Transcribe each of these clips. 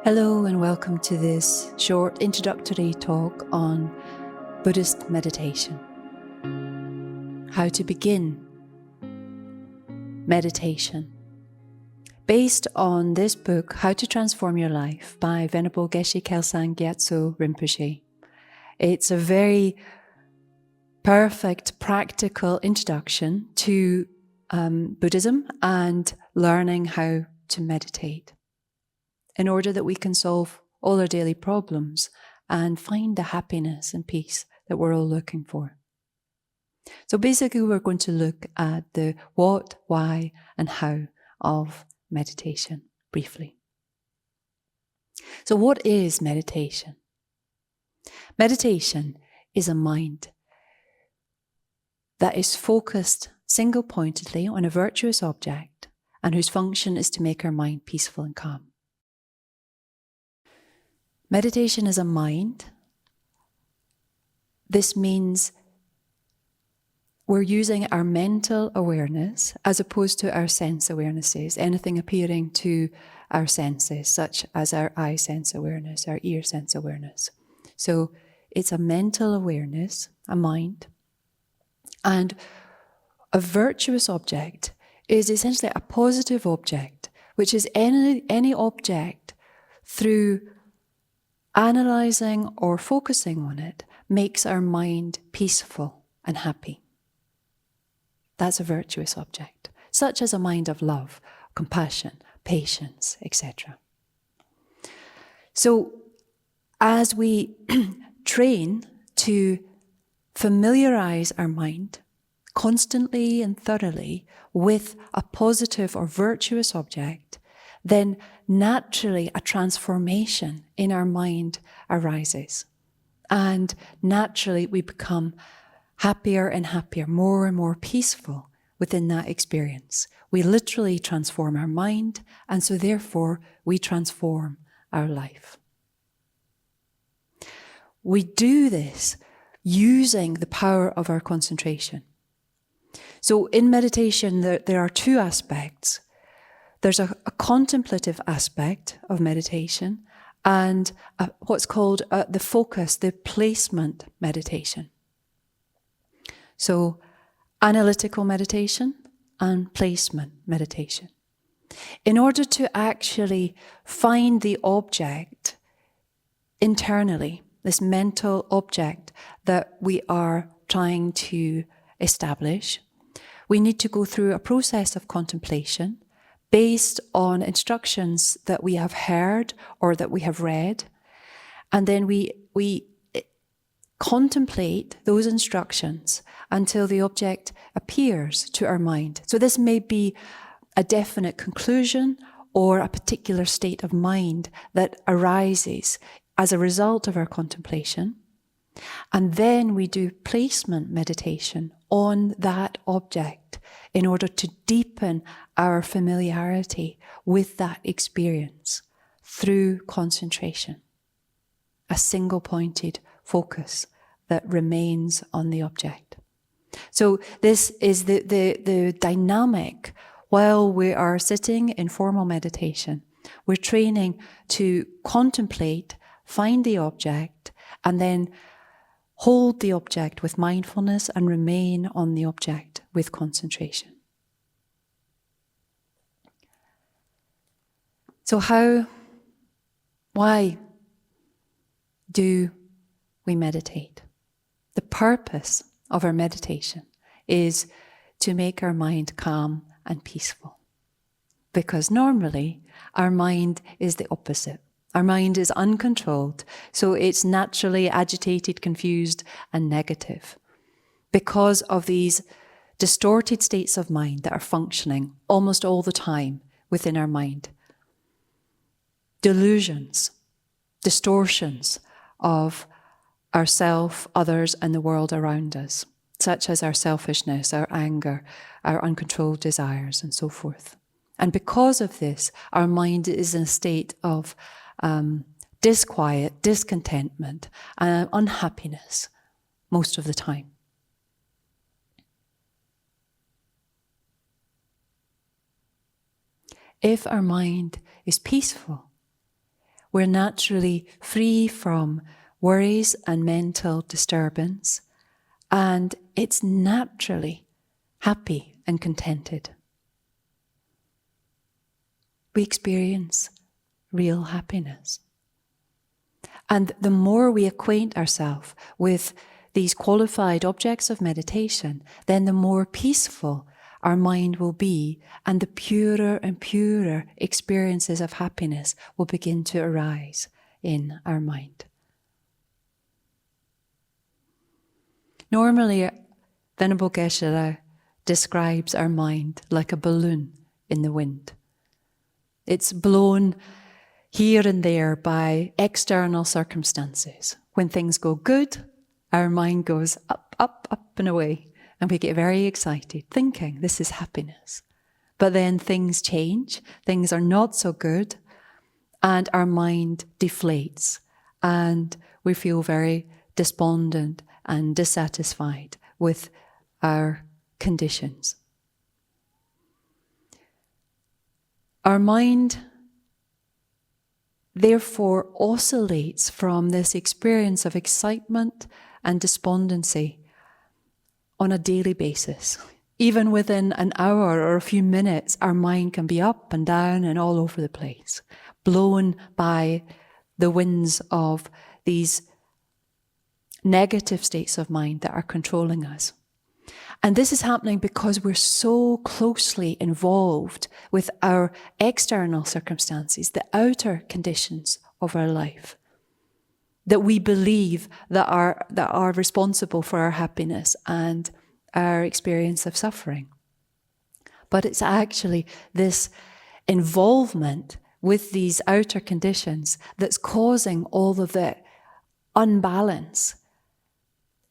Hello and welcome to this short introductory talk on Buddhist meditation. How to begin meditation. Based on this book, How to Transform Your Life by Venerable Geshe Kelsang Gyatso Rinpoche. It's a very perfect, practical introduction to Buddhism and learning how to meditate, in order that we can solve all our daily problems and find the happiness and peace that we're all looking for. So basically, we're going to look at the what, why, and how of meditation briefly. So what is meditation? Meditation is a mind that is focused single-pointedly on a virtuous object and whose function is to make our mind peaceful and calm. Meditation is a mind. This means we're using our mental awareness as opposed to our sense awarenesses, anything appearing to our senses, such as our eye sense awareness, our ear sense awareness. So it's a mental awareness, a mind. And a virtuous object is essentially a positive object, which is any object through analysing or focusing on it makes our mind peaceful and happy. That's a virtuous object, such as a mind of love, compassion, patience, etc. So as we train to familiarise our mind constantly and thoroughly with a positive or virtuous object, then naturally a transformation in our mind arises. And naturally we become happier and happier, more and more peaceful within that experience. We literally transform our mind, and so therefore we transform our life. We do this using the power of our concentration. So in meditation there are two aspects. There's a contemplative aspect of meditation and what's called the focus, the placement meditation. So analytical meditation and placement meditation. In order to actually find the object internally, this mental object that we are trying to establish, we need to go through a process of contemplation based on instructions that we have heard or that we have read. And then we contemplate those instructions until the object appears to our mind. So this may be a definite conclusion or a particular state of mind that arises as a result of our contemplation. And then we do placement meditation on that object in order to deepen our familiarity with that experience through concentration, a single-pointed focus that remains on the object. So this is the dynamic while we are sitting in formal meditation. We're training to contemplate, find the object, and then hold the object with mindfulness and remain on the object with concentration. So why do we meditate? The purpose of our meditation is to make our mind calm and peaceful. Because normally our mind is the opposite. Our mind is uncontrolled, so it's naturally agitated, confused, and negative because of these distorted states of mind that are functioning almost all the time within our mind. Delusions, distortions of ourself, others, and the world around us, such as our selfishness, our anger, our uncontrolled desires, and so forth. And because of this, our mind is in a state of disquiet, discontentment, and unhappiness most of the time. If our mind is peaceful, we're naturally free from worries and mental disturbance, and it's naturally happy and contented. We experience real happiness. And the more we acquaint ourselves with these qualified objects of meditation, then the more peaceful our mind will be, and the purer and purer experiences of happiness will begin to arise in our mind. Normally, Venerable Geshe-la describes our mind like a balloon in the wind. It's blown here and there by external circumstances. When things go good, our mind goes up, up, up and away, and we get very excited, thinking this is happiness. But then things change, things are not so good, and our mind deflates, and we feel very despondent and dissatisfied with our conditions. Our mind, therefore, oscillates from this experience of excitement and despondency on a daily basis. Even within an hour or a few minutes, our mind can be up and down and all over the place, blown by the winds of these negative states of mind that are controlling us. And this is happening because we're so closely involved with our external circumstances, the outer conditions of our life, that we believe that are responsible for our happiness and our experience of suffering. But it's actually this involvement with these outer conditions that's causing all of the unbalance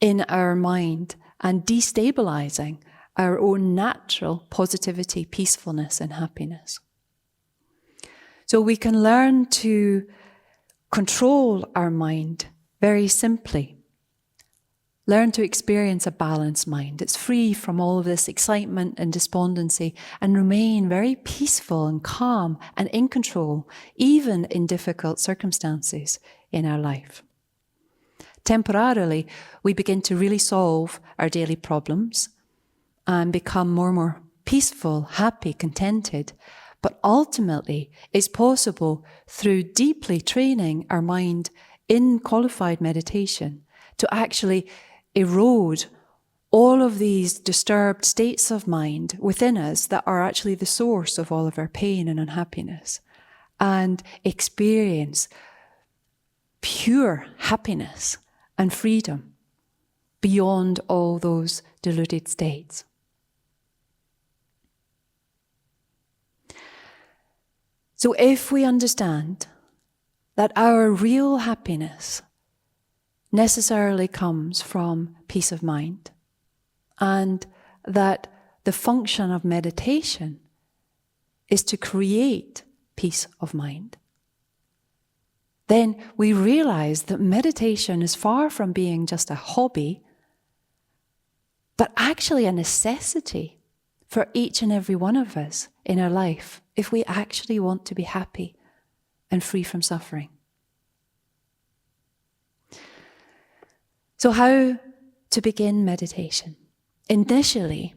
in our mind and destabilizing our own natural positivity, peacefulness, and happiness. So we can learn to control our mind very simply. Learn to experience a balanced mind. It's free from all of this excitement and despondency, and remain very peaceful and calm and in control, even in difficult circumstances in our life. Temporarily, we begin to really solve our daily problems and become more and more peaceful, happy, contented. But ultimately, it's possible through deeply training our mind in qualified meditation to actually erode all of these disturbed states of mind within us that are actually the source of all of our pain and unhappiness, and experience pure happiness and freedom beyond all those deluded states. So if we understand that our real happiness necessarily comes from peace of mind, and that the function of meditation is to create peace of mind, then we realize that meditation is far from being just a hobby, but actually a necessity for each and every one of us in our life if we actually want to be happy and free from suffering. So how to begin meditation? Initially,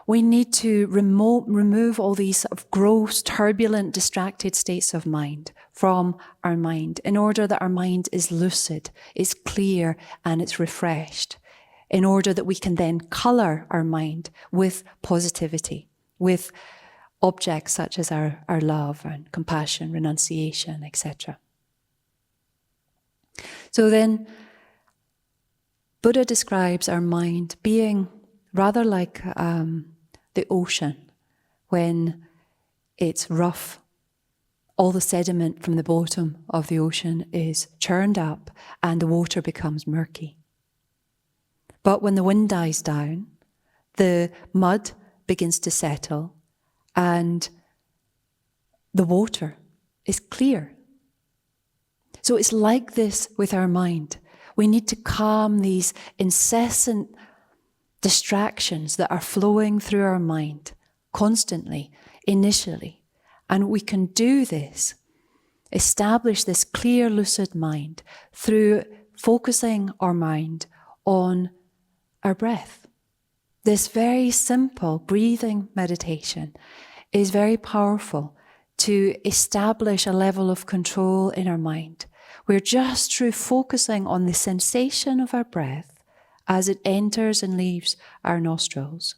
we need to remove all these sort of gross, turbulent, distracted states of mind from our mind in order that our mind is lucid, is clear, and it's refreshed, in order that we can then colour our mind with positivity, with objects such as our love and compassion, renunciation, etc. So then, Buddha describes our mind being rather like the ocean. When it's rough, all the sediment from the bottom of the ocean is churned up and the water becomes murky. But when the wind dies down, the mud begins to settle and the water is clear. So it's like this with our mind. We need to calm these incessant distractions that are flowing through our mind constantly, initially. And we can do this establish this clear, lucid mind through focusing our mind on our breath. This very simple breathing meditation is very powerful to establish a level of control in our mind. We're just through focusing on the sensation of our breath as it enters and leaves our nostrils,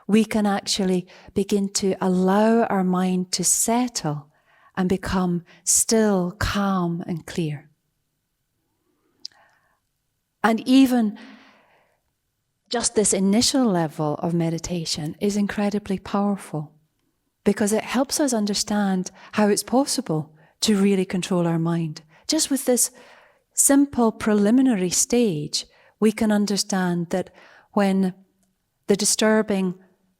we can actually begin to allow our mind to settle and become still, calm, and clear. And even just this initial level of meditation is incredibly powerful because it helps us understand how it's possible to really control our mind. Just with this simple preliminary stage, we can understand that when the disturbing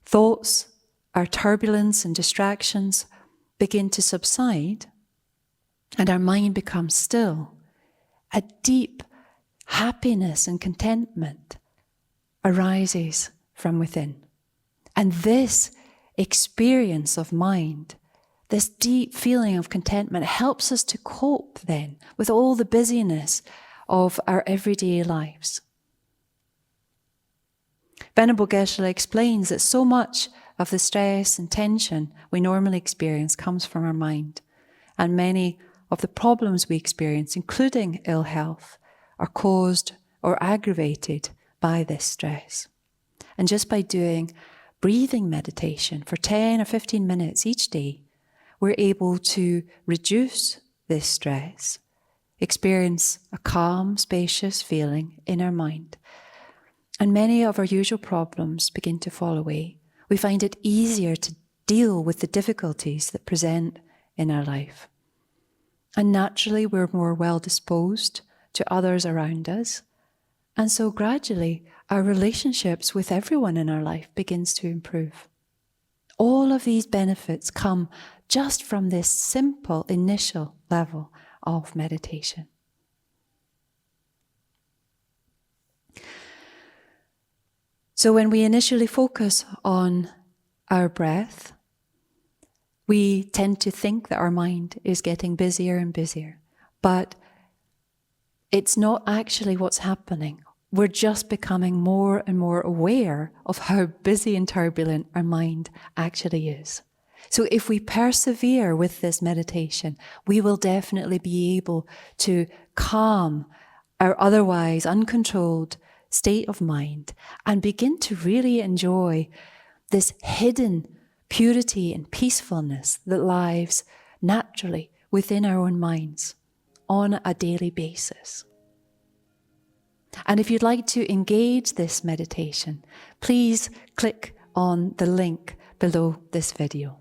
thoughts, our turbulence and distractions begin to subside and our mind becomes still, a deep happiness and contentment arises from within. And this experience of mind, this deep feeling of contentment, helps us to cope then with all the busyness of our everyday lives. Venerable Geshe-la explains that so much of the stress and tension we normally experience comes from our mind, and many of the problems we experience, including ill health, are caused or aggravated by this stress. And just by doing breathing meditation for 10 or 15 minutes each day, we're able to reduce this stress, experience a calm, spacious feeling in our mind. And many of our usual problems begin to fall away. We find it easier to deal with the difficulties that present in our life. And naturally, we're more well disposed to others around us. And so gradually, our relationships with everyone in our life begins to improve. All of these benefits come just from this simple initial level of meditation. So when we initially focus on our breath, we tend to think that our mind is getting busier and busier, but it's not actually what's happening. We're just becoming more and more aware of how busy and turbulent our mind actually is. So if we persevere with this meditation, we will definitely be able to calm our otherwise uncontrolled state of mind and begin to really enjoy this hidden purity and peacefulness that lies naturally within our own minds on a daily basis. And if you'd like to engage this meditation, please click on the link below this video.